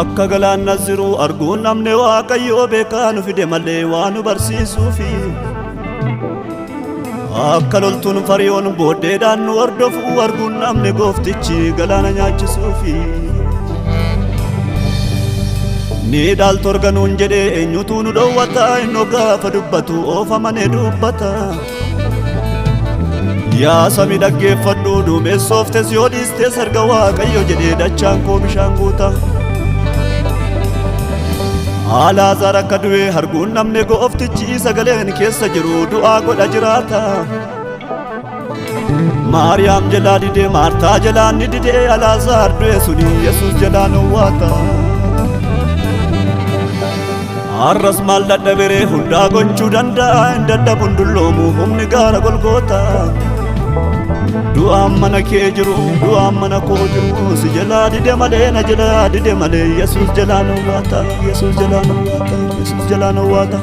akka galaan naziru arguun namne waaqayyoo beekaa nu fide malee waan nu barsiisuufi akka loltuun fariyoon booddeedhaan nu hordofu arguun namne gooftichi galaana nyaachisuufi ni dhaaltu organuun jedhe eenyutu nu dhowwata innoo gaafa dubbatu oofamane dubbata yaa samii dhaggeeffadhu duumessooftes yoo dhiistes arga waaqayyo jedhee dachaan koo bishaan guuta Alaazaar akka du'e arguun namne gooftichi sagaleen keessa jiru du'aa godha jiraata Maariyaam jalaa didee Maartaa jalaan ni didee Alaazaar du'e suni Yesuus jalaan owwaata Arras maal dadhabere hundaa gochuu danda'a hin dadhabun dulloomu humni gaara Golgoota du'aan mana kee jiru du'aan mana koo jiru si jalaa dide malee na jalaa dide malee Yesuus jalaan owwaata Yesuus jalaan owwaata Yesuus jalaan owwaata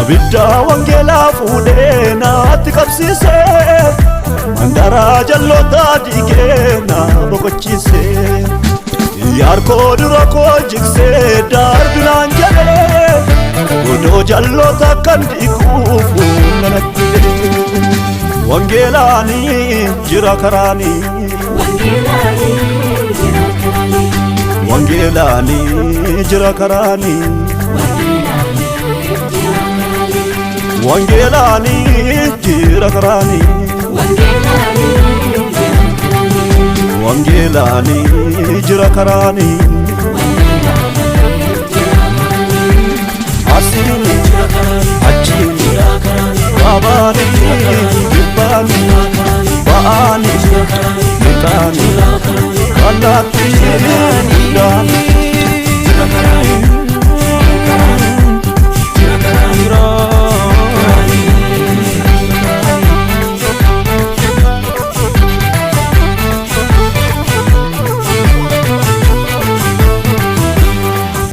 Abidda wangeela fuudhee naatti qabsiise mandara jalloota dhiigee na boqochiise yaarkoo dura koo jiksee darbinaan jedhee godoo jalloota kan dhiiguuf nanatti wangeelaanii jira karaanii wangeelaanii jira karaanii wangeelaani jira karaani wangeelaani jira karaani asini achini babaani jibbaani baani mitaani kalatti daani jira karaani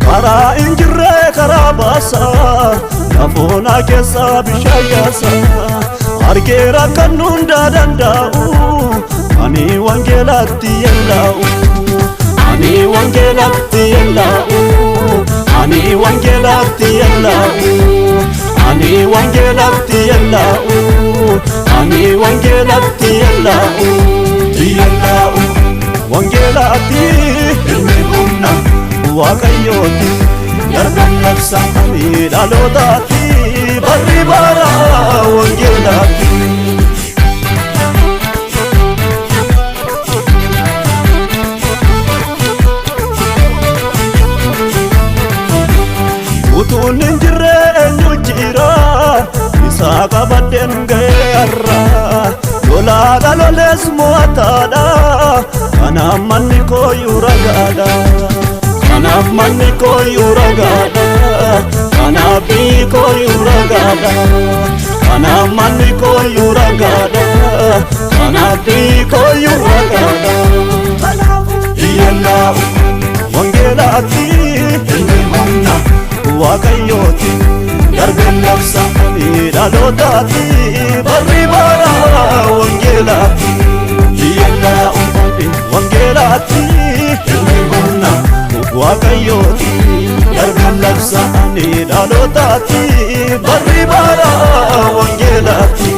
karaa injirree karaa baasaa nafoona keessa bishaan yaasaa argeera kan hundaa danda'u ani wangeelatti yellaa'u ani wangeelatti yellaa'u ani wangeelatti yellaa'u ani wangeelatti yellaa'u ani wangeelatti yellaa'u yellaa'u wangeelatti ilmi humna waaqayyooti darban labsaanii dhalootaatti barri bara wangeelaatti utuun hin jirre eenyu jira isaa qabadden ga'ee har'a lolaadha lolees mo'ataadha kanaaf manni kooyyuu ragaadha kanaaf manni kooyyuu ragaadha kanaaf biyyi kooyyuu ragaadha kanaaf manni kooyyuu ragaadha kanaaf biyyi kooyyuu ragaadha yellaa'u wangeelaatti ilmi humna waaqayyooti darben labsaanii dhalootaatti barri bara wangeelaatti yellaa'u wangeelaatti ilmi humna waaqayyooti darben labsaanii dhalootaatti barri bara wangeelaatti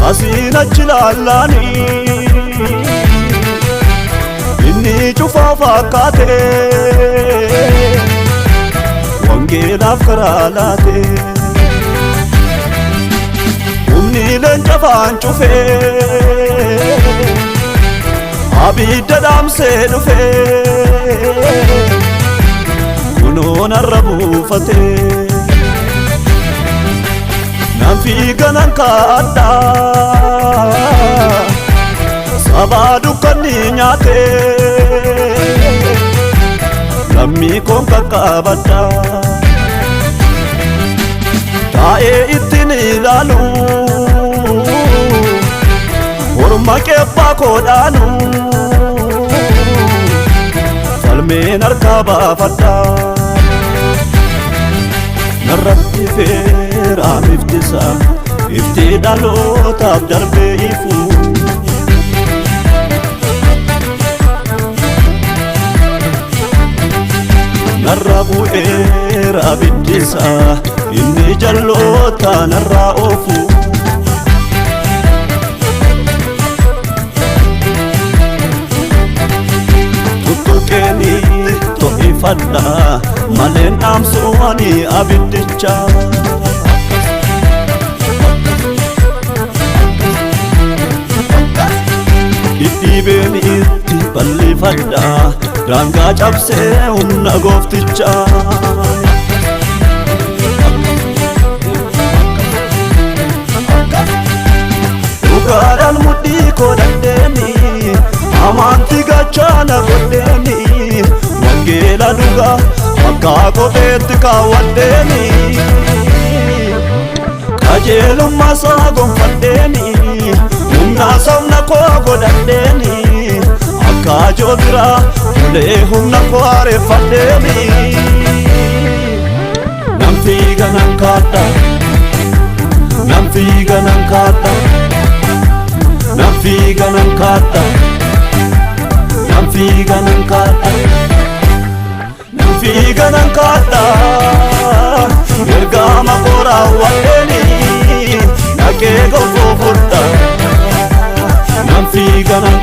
asiin achi laallanii inni cufaa fakkaate wangeelaaf karaa laate humni leenca faan cufee abidda dhaamsee dhufee kunoon har'a buufatee nan fiiganan kaadhaa baabadha taa'ee ittiin ilaalu orma qeebbaa koodhaanu falmeen harkaa baafadha narratti feera miftisa iftii dhalootaaf darbee ifu narra bu'eera biddisa inni jalloota narraa oofu tuttuqeeni to'ifadha maleen dhaamsuwani abiddicha dhidhiibeeni itti bal'ifadha daangaa cabsee humna goofticha dhugaadhaan mudhii koo dandeeni amantii gachaana godheeni wangeela dhugaa akka kopheetti kaawwadheeni qajeelummaa isaa gonfadheeni humna sabna koo godhadheeni akka joobiraa ulee humna koo areeffadheeni nan fiiga nan kaadha nan fiiga nan kaadha nan fiiga nan kaadha nan fiiga nan kaadha nan fiiga nan kaadha ergaama koo raawwadheeni naqee golfoo fudha nan fiiga nan